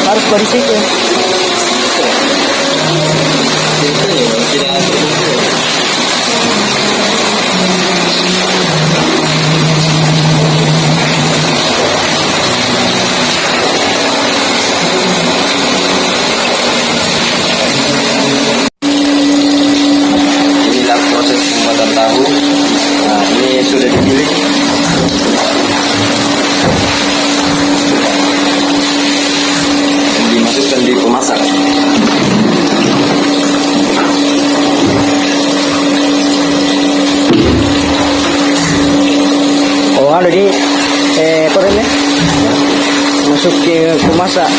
harus berisik ya. Itu ya, tidak berkumpul. Inilah proses pembuatan tahu. Nah, ini sudah digiling. Dimasukkan di pemasak. Oh, ada di apa namanya? Masuk ke pemasak.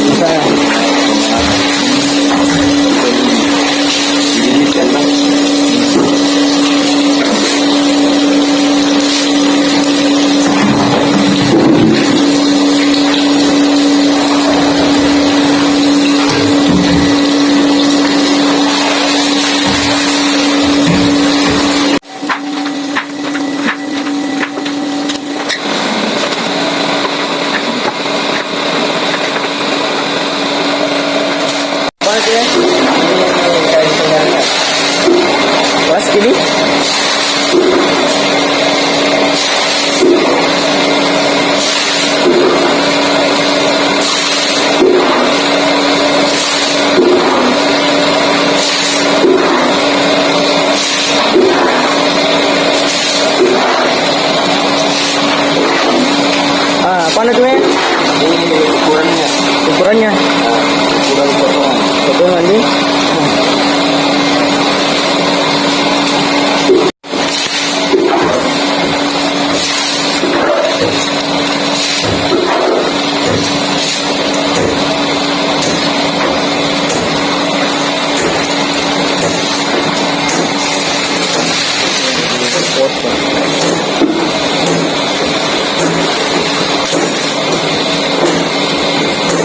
Masak. Dididihkan lah. Apa itu ya? Wah, segini? Apa namanya? Ini ukurannya. Ukurannya? Ukuran potongan. Potongan nih.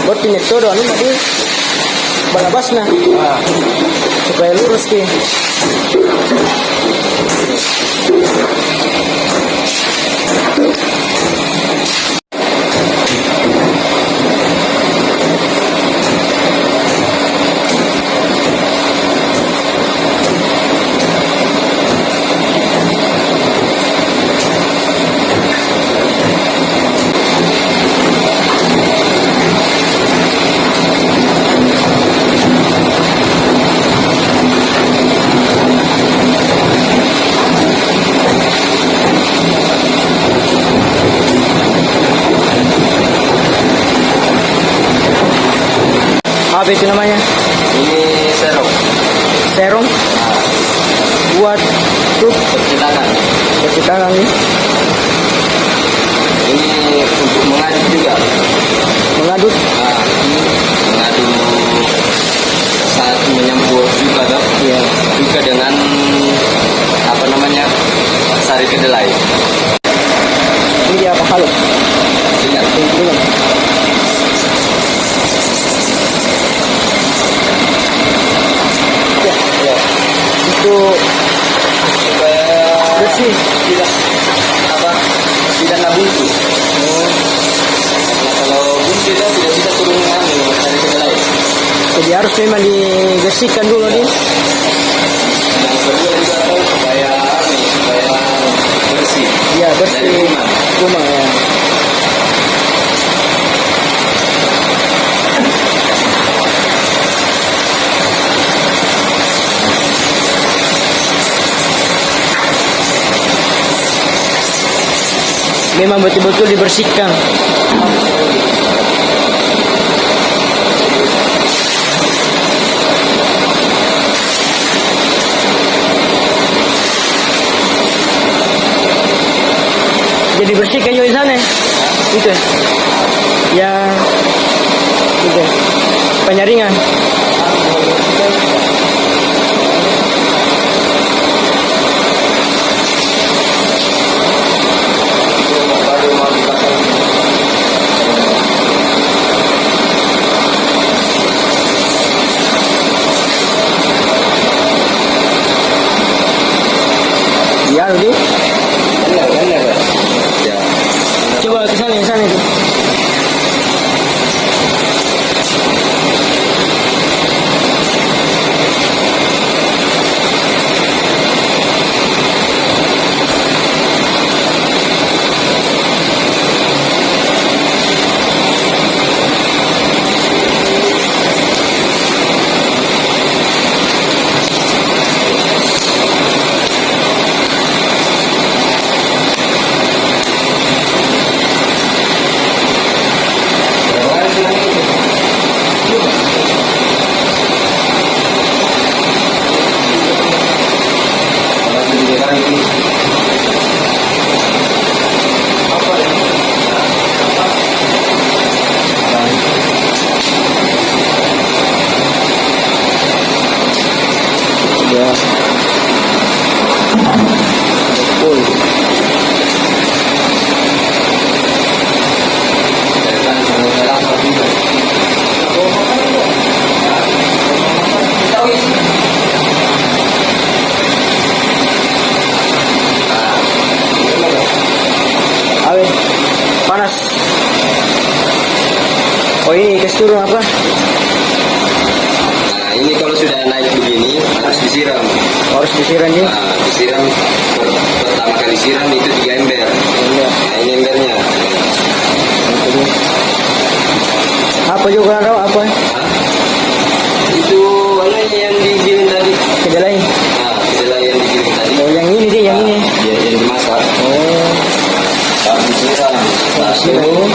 Buat pindah todo anu tadi balabas na supaya lurus ki. Apa itu namanya? Ini serong. Serong. Buat tuh Cuci tangan. cuci tangan nih. Ini untuk mengaduk juga. Mengaduk. Nah, mengaduk saat menyambut juga dok. Iya. Juga dengan apa namanya sari kedelai. Ini dia apa halus? Ingat. Ini. Ya. Itu Supaya bersih. tidak apa tidak nabungkus. Oh, Nah, kalau buntu itu tidak bisa turun dengan sari kedelai. jadi harus memang dibersihkan dulu nih. Yang kedua juga tahu supaya bersih. Iya, bersih. Dari kuman. Kuman ya. Memang betul-betul dibersihkan. Jadi bersihkan juga di sana. Itu. Ya. Itu. Penyaringan. Baru mau dipasang. Ya, Rudi. Benar, benar. Ya. Coba ke sana itu. dikasih turun apa? Nah, ini kalau sudah naik begini harus disiram. Harus disiram ya? Nah, disiram pertama kali siram itu 3 ember. Iya. Nah, ini embernya. Apa juga tahu apa? Hah? Itu warnanya yang digiling tadi. Kedelai. Nah, kedelai yang digiling tadi. Oh, yang ini dia, yang ini. Ya, yang dimasak. Oh, Baru disiram. Satu, disiram.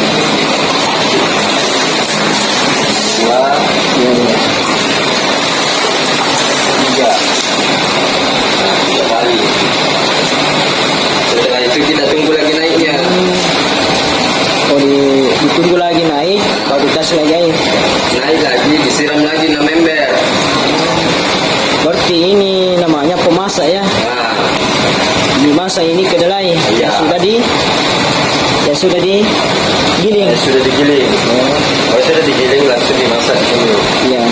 dua, Iya, iya. tiga. Nah, 3 kali. Setelah itu kita tunggu lagi naiknya. Oh, ditunggu lagi naik, baru dikasih lagi air. Naik lagi, disiram lagi 6 ember. Berarti ini namanya pemasak ya? Nah, Dimasak ini kedelai Iya. yang sudah digiling. sudah digiling. Oh, sudah digiling langsung dimasak ini. Iya.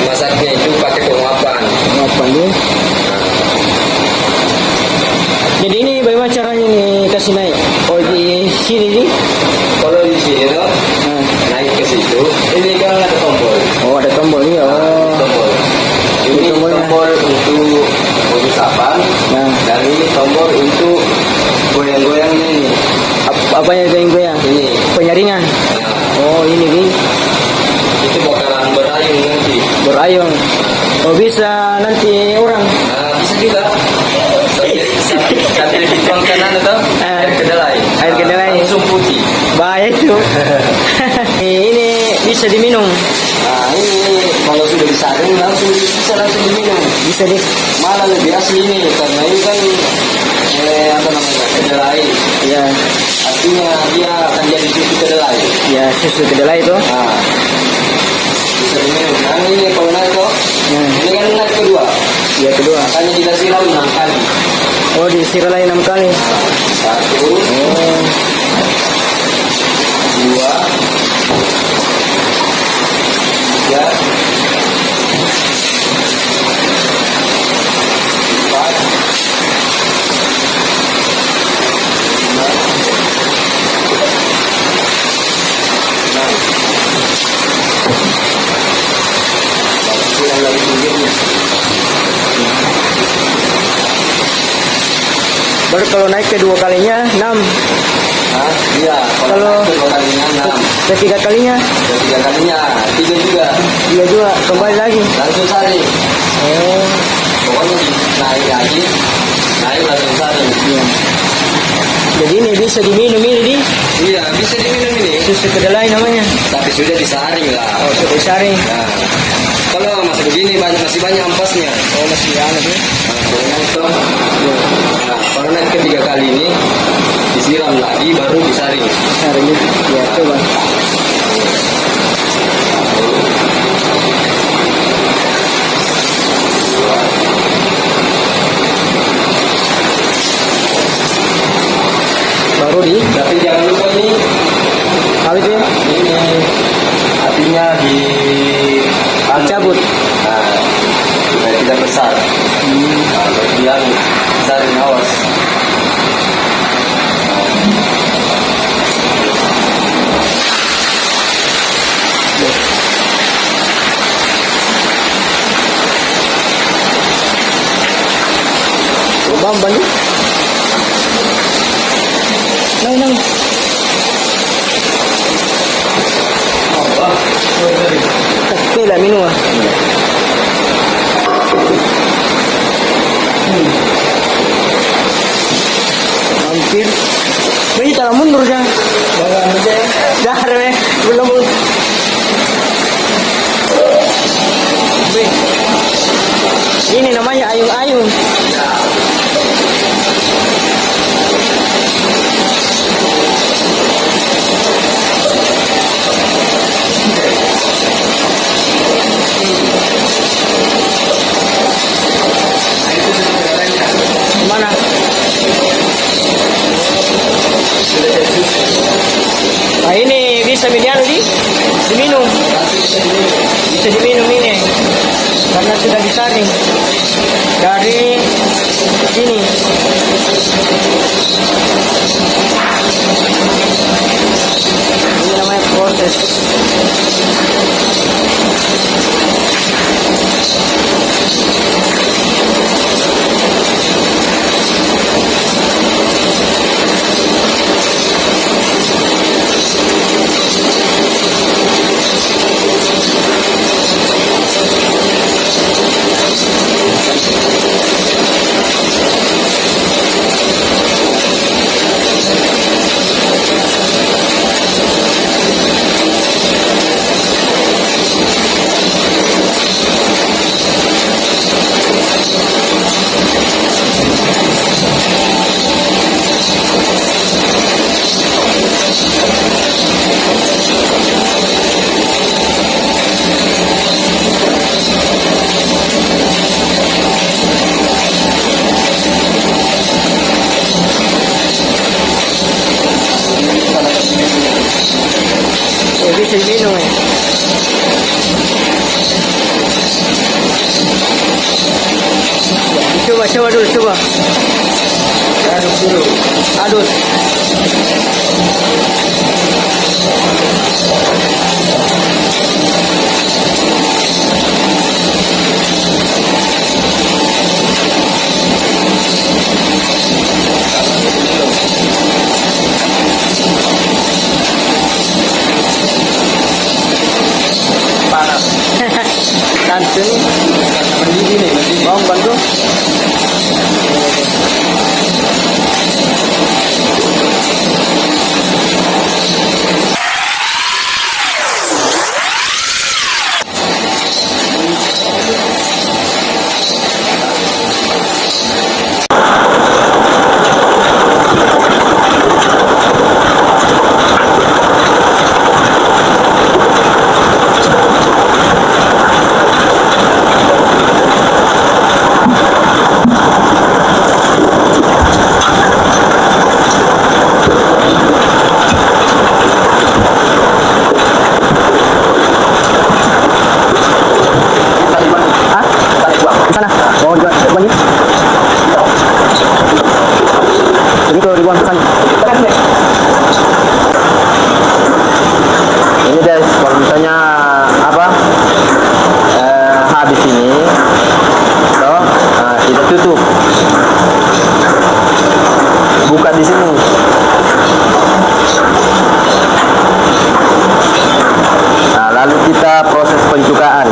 Masaknya itu pakai penguapan. Apa dia? Jadi ini bagaimana caranya nih kasih naik? Oh, di sini nih? Kalau di sini tuh Nah. naik ke situ, ini kan ada tombol. Oh, ada tombol nih. Oh. Tombol. Ini Tombolnya. tombol untuk bunyi kapan, Nah. dan ini tombol untuk goyang-goyangnya ini. Apa yang goyang-goyang? Ini. Penyaringan. Nah, Oh, ini nih. itu bakalan berayun nanti. Berayun. Oh, bisa nanti orang. Nah, bisa juga. Sambil dituangkan tuh air kedelai. Air kedelai. Langsung putih. Bahaya itu. Ini bisa diminum. Nah, ini kalau sudah disaring bisa langsung diminum. Bisa di. Malah lebih asli ini karena ini kan apa namanya kedelai. Ya, Artinya dia akan jadi susu kedelai. ya susu kedelai itu. Nah, bisa diminum. Nah, ini kalau naik kok, Nah, ini kan naik kedua. ya kedua. Makanya kita siram 6 kali. Oh, disiram lagi 6 kali. Satu, Oh, dua, tiga, empat, lima, enam. Baru siram lagi pinggirnya. baru kalau naik kedua kalinya 6. Nah, iya. Kalau- naik kedua kalinya 6. Ketiga kalinya Ketiga kalinya 3 juga. dia juga kembali lagi. Langsung saring. Oh, Pokoknya naik lagi, naik langsung saring. iya. Jadi ini bisa diminum ini di Iya, bisa diminum ini. susu kedelai namanya. Tapi sudah disaring lah. Oh, sudah disaring. Nah, kalau masih begini masih banyak ampasnya. Oh, masih anak ya. Nah, kalau naik tuh, nah, kalau naik ketiga kali ini disiram lagi baru disaring. Saring ya. Ya, coba. Baru di Tapi jangan lupa ini, apa itu ya? ini apinya di Cabut. Nah, supaya tidak besar. Nah, bagian saring awas. Bamban ni. Nang nang. Takpe lah minum ah. Hampir. Bayi tak mundur dah. Dah belum. Ini namanya ayung-ayung. Mana? Nah ini bisa diminum. Bisa diminum ini. Karena sudah disaring dari sini. Ini namanya proses proses. Jadi minum ya. Coba dulu, coba. Aduk dulu. Aduk. Panas. Langsung Mendidih nih, mendidih. mau bantu. Ini guys, kalau misalnya apa habis ini, toh, kita tutup, buka di sini. Nah, lalu kita proses pencukaan.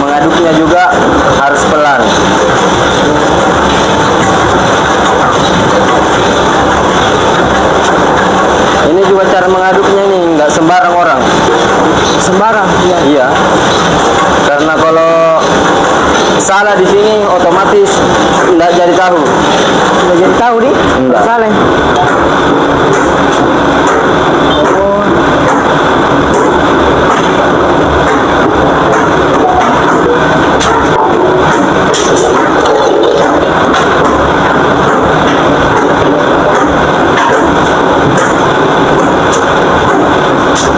Mengaduknya juga harus pelan. Ini juga cara mengaduknya nih, nggak sembarang orang. Sembarang, iya. Iya. Karena kalau salah di sini otomatis nggak jadi tahu. Udah jadi tahu nih? Enggak. Salah.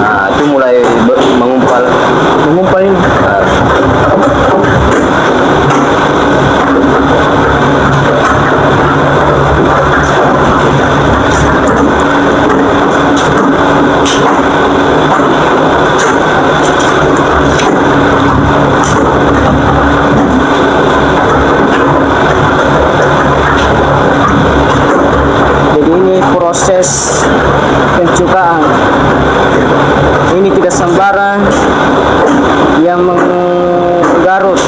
Nah, itu mulai mengumpal. Mengumpal ini. Jadi ini proses pencukaan. Ini tidak sembarang yang menggarut.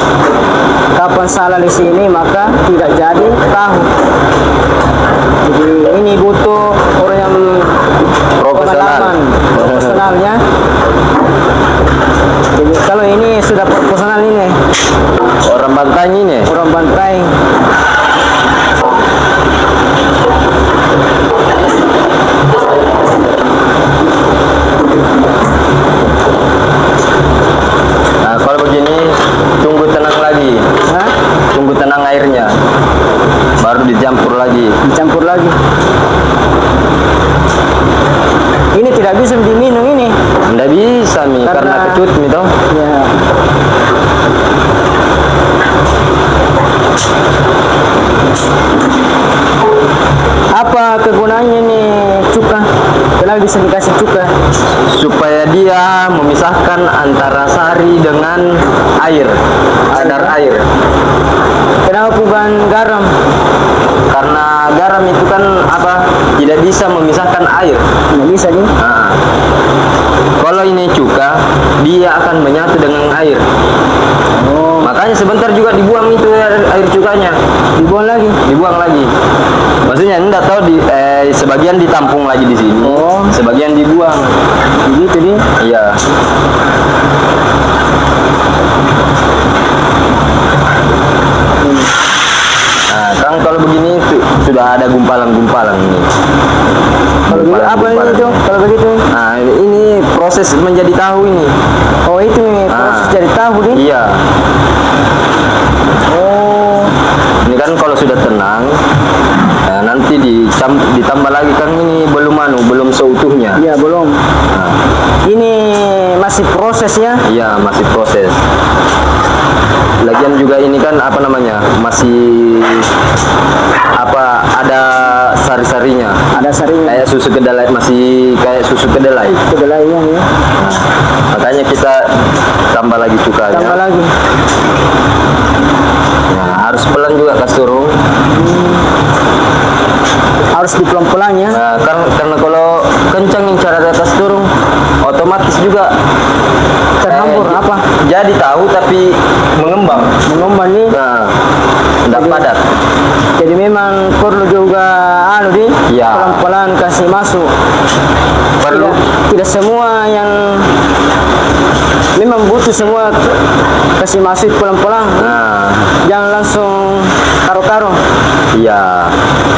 Kapan salah di sini maka tidak jadi tahu. Jadi ini butuh orang yang Profesional. pengalaman, profesionalnya. Jadi kalau ini sudah profesional ini Orang Bantai ini. orang bantai kecut gitu. Ya. Apa kegunaannya nih cuka? Kenapa bisa dikasih cuka? Supaya dia memisahkan antara sari dengan air, kadar air. Kenapa bukan garam? Karena garam itu kan apa? Tidak bisa memisahkan air. Nggak bisa nih. Nah, kalau ini cuka, dia akan menyatu dengan air. Oh, Makanya sebentar juga dibuang itu air cukanya, dibuang lagi. dibuang lagi. Maksudnya enggak tahu sebagian ditampung lagi di sini, Oh. sebagian dibuang. Begitu nih. Iya. Nah, kan kalau begini sudah ada gumpalan-gumpalan ini. Kalau begitu apa ini Gumpalan-gumpalan. tuh? Kalau begitu? Nah, ini proses menjadi tahu ini. Oh, itu nih proses Ah. jadi tahu nih. Iya. Oh, Ini kan kalau sudah tenang, nah, nanti ditambah lagi kan ini belum seutuhnya. iya belum. Nah, Ini masih proses ya. iya masih proses. Lagian juga ini kan apa namanya masih apa ada sari-sarinya. Ada sarinya. Kayak susu kedelai masih kayak susu kedelai. Kedelainya ya. Makanya kita tambah lagi cukanya. Tambah lagi. Nah, harus pelan juga kasih turun. Harus dipelan-pelan ya. Nah, karena kalau kencang yang cara atas turun, otomatis juga Terhambur j- apa? Jadi tahu tapi mengembang. Mengembang nih. Nah, tidak Jadi- padat. Jadi memang perlu juga nih Iya. pelan-pelan kasih masuk. Perlu. Tidak semua yang memang butuh semua kasih masuk pelan-pelan. Nah, Jangan langsung karo-karo. iya.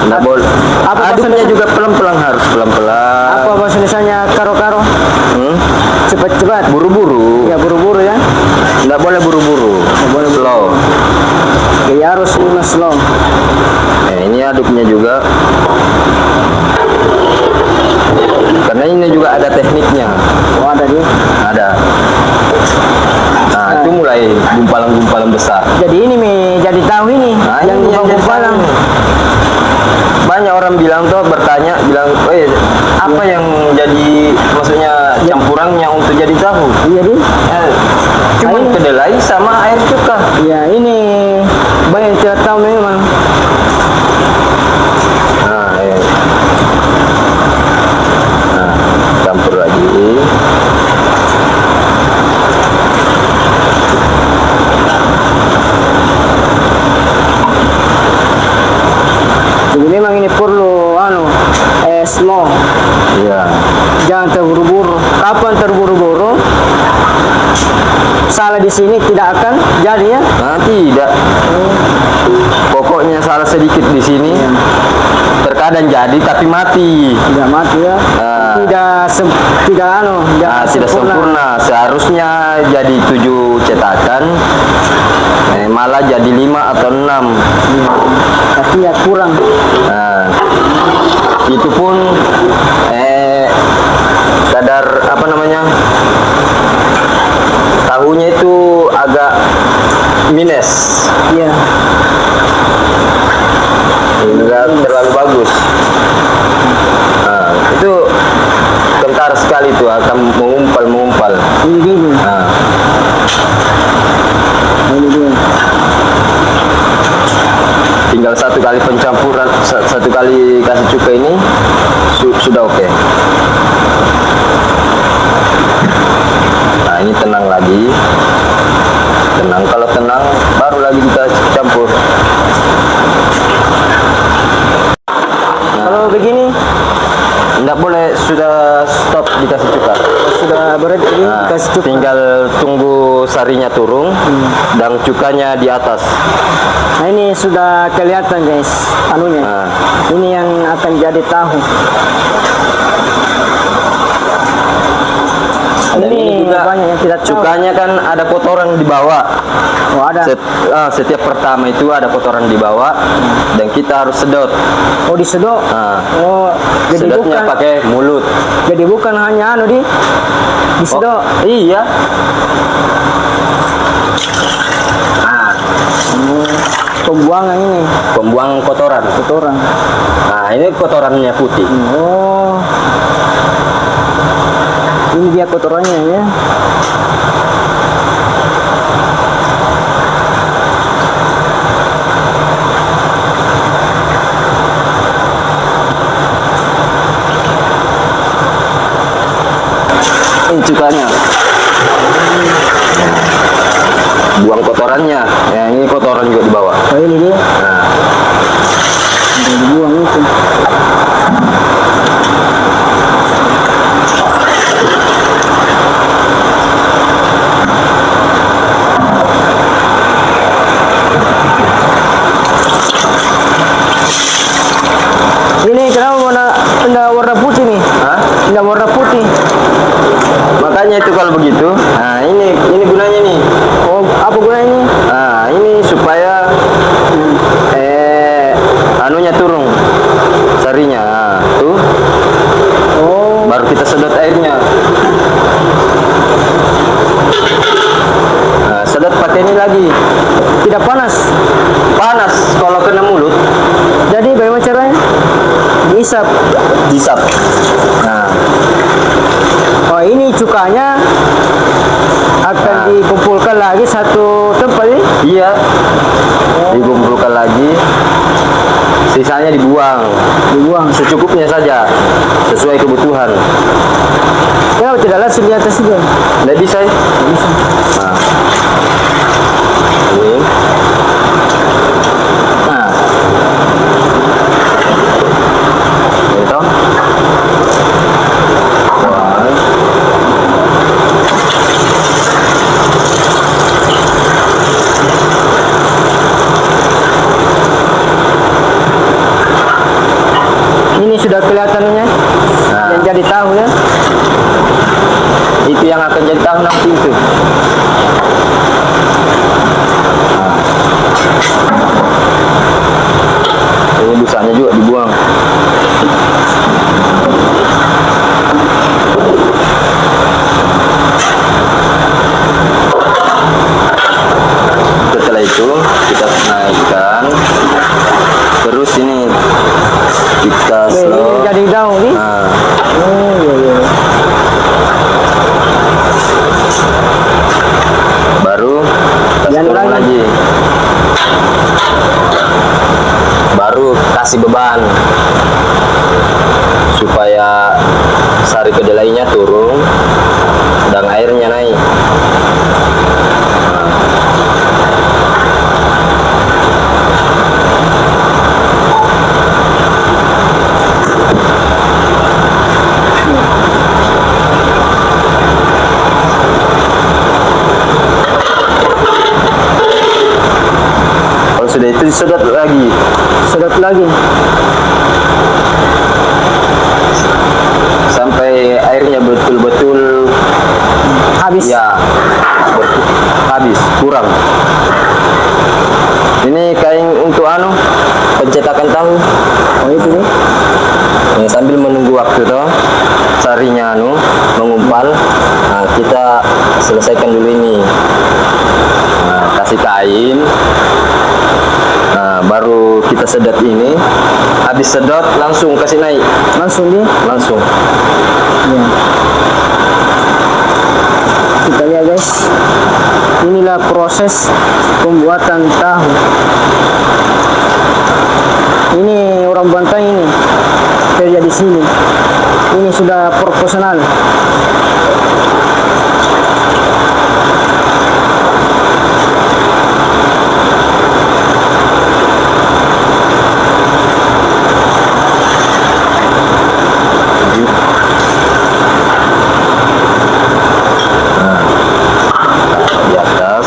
Tidak boleh. Apa Aduknya maksudnya? juga pelan-pelan harus pelan-pelan. Apa bahasa Indonesianya karo-karo? Hmm? Cepat-cepat. Buru-buru. Ya buru-buru ya. Tidak boleh buru-buru. boleh Slow. Ya harus lima slow. Nah, ini aduknya juga. Karena ini juga ada tekniknya. Oh ada nih. Ada. Nah, itu mulai gumpalan-gumpalan besar. Jadi ini jadi tahu ini Nah, yang ini yang jadi gumpalan. tahu. Banyak orang bilang tuh bertanya, bilang, apa yang jadi maksudnya campurannya untuk jadi tahu? Iya nih. Cuma Ini. kedelai sama air cuka. Ya ini banyak yang tidak tahu memang. Nah, nah, campur lagi. Jadi memang ini perlu slow. Iya. Jangan terburu-buru. Kapan terburu-buru? Salah di sini tidak akan jadi ya. Nah, tidak. Pokoknya salah sedikit di sini. Terkadang jadi tapi mati. Tidak mati ya. Ah. Tidak Tidak sempurna. Seharusnya jadi 7 cetakan, malah jadi 5 atau 6. Tapi ya kurang. Nah, itu pun kadar apa namanya tahunya itu agak minus, Iya. enggak terlalu bagus. Nah, itu kentar sekali tuh akan mengumpal. Ini gini. Nah, Ini dia. tinggal satu kali pencampuran, satu kali kasih cuka ini sudah oke. Nah, ini tenang lagi. Tenang, kalau tenang baru lagi kita campur. Kalau begini Enggak boleh, sudah stop dikasih cuka. sudah berarti ini Nah, kasih cukup. tinggal tunggu sarinya turun dan cukanya di atas. Nah ini sudah kelihatan guys, anunya. Nah. Ini yang akan jadi tahu. Dan ini juga banyak yang tidak tahu. cukanya kan ada kotoran di bawah. Oh, ada. Setiap pertama itu ada kotoran di bawah dan kita harus sedot. Oh, disedot. Nah, Oh, jadi sedotnya bukan pakai mulut. jadi bukan hanya disedot. Oh, iya. Nah, Pembuangan ini, pembuang kotoran. kotoran. Nah, ini kotorannya putih. Oh. Ini dia kotorannya ya. Ini cukanya. Buang kotorannya. Ya, ini kotoran juga di bawah. Oh, ini dia. Nah, Udah dibuang itu. Ini kenapa warna putih nih? hah? Tidak warna putih. Makanya itu kalau begitu. Nah, ini gunanya nih. Oh, apa gunanya? Nah, ini supaya anunya turun. Sarinya. Nah, tuh. Oh, Baru kita sedot airnya. Nah, sedot pakai ini lagi. tidak panas. Panas kalau kena mulut, Jadi bagaimana caranya? Diisap. disap. Nah, Oh, ini cukanya akan Nah. dikumpulkan lagi satu tempat ini. iya. Dikumpulkan lagi. Sisanya dibuang. Dibuang. Secukupnya saja. Sesuai kebutuhan. Kenapa tidak langsung di atas itu? Nggak bisa ya? Nah. Ini. Nah. Ini toh. Buang. Ini sudah kelihatannya Nah. yang jadi tahu ya. Itu yang akan jadi tahu nanti itu. Ini busanya juga dibuang. Setelah itu kita naikkan. Terus ini kita Oke, ini slow. jadi daun nih. Nah, Oh, iya, iya. baru kita Yang turun lain. lagi. Baru kasih beban supaya sari kedelainya turun dan airnya naik. Kalau sudah itu disedot lagi. Sedot lagi. Sampai airnya betul-betul Habis. ya habis, kurang. Ini kain untuk pencetakan tahu. Oh, itu nih. Ini sambil menunggu waktu toh sarinya mengumpal. Nah, kita selesaikan dulu ini. Nah, kasih kain. Nah, baru kita sedot ini. Habis sedot langsung kasih naik. Langsung nih. Langsung. Ya. Kita lihat guys. Inilah proses pembuatan tahu. Ini orang Bantai ini kerja di sini. Ini sudah profesional. Di atas.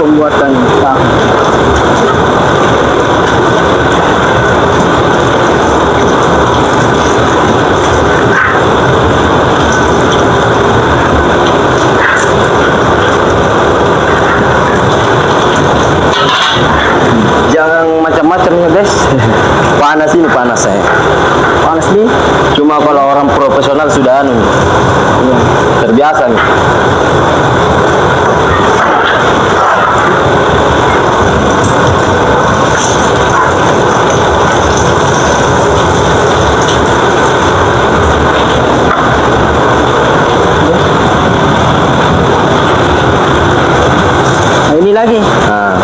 pembuatan tahu. Jangan macam-macam ya guys. Panas ini panas saya. Panas nih. Cuma kalau orang profesional sudah anu, terbiasa nih. Nah, ini lagi. Nah,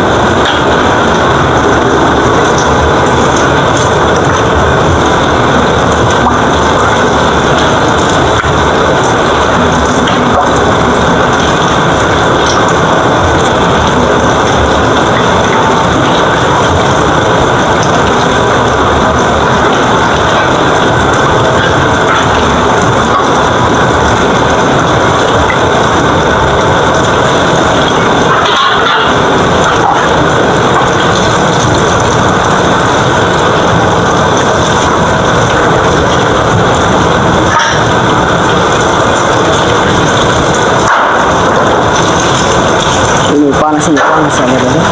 Ini panas ya, panas ya.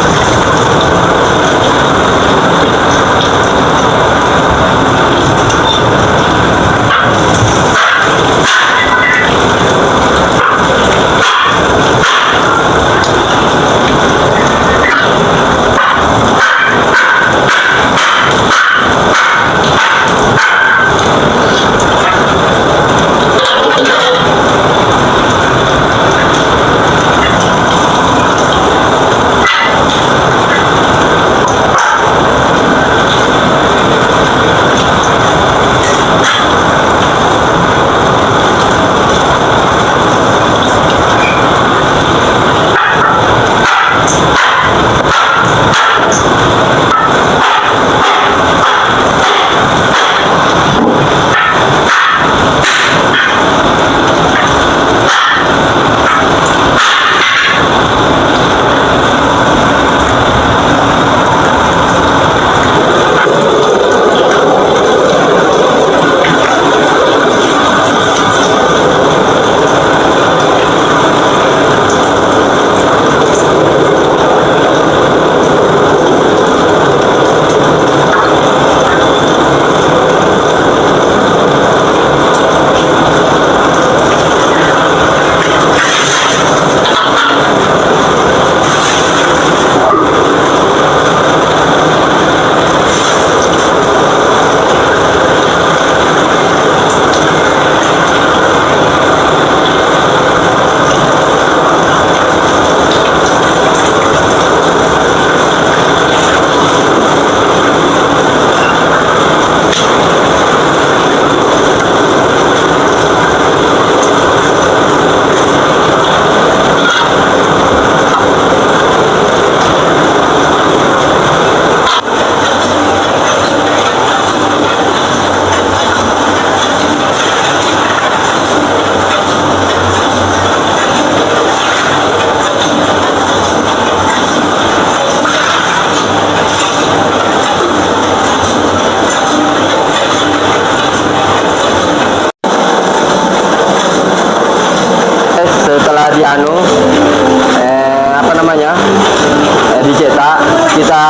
dicetak, kita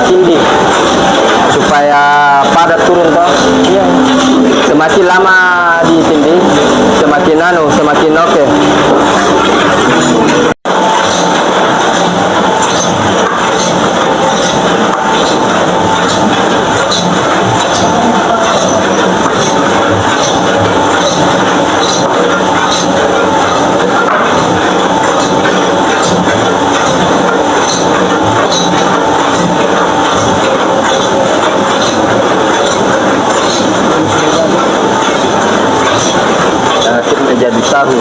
tindih supaya padat turun toh. Iya. Semakin lama ditindih, semakin oke. Jadi tahu.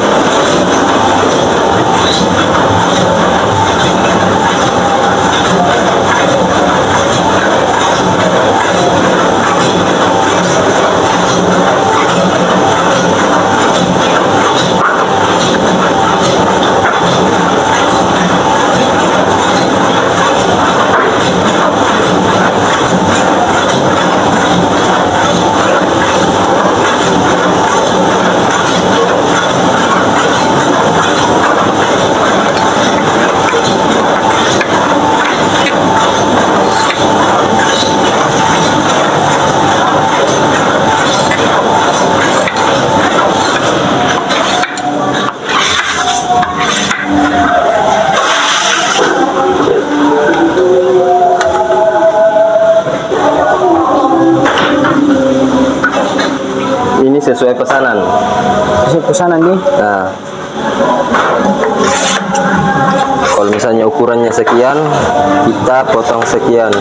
kanan nih. Nah, kalau misalnya ukurannya sekian, kita potong sekian.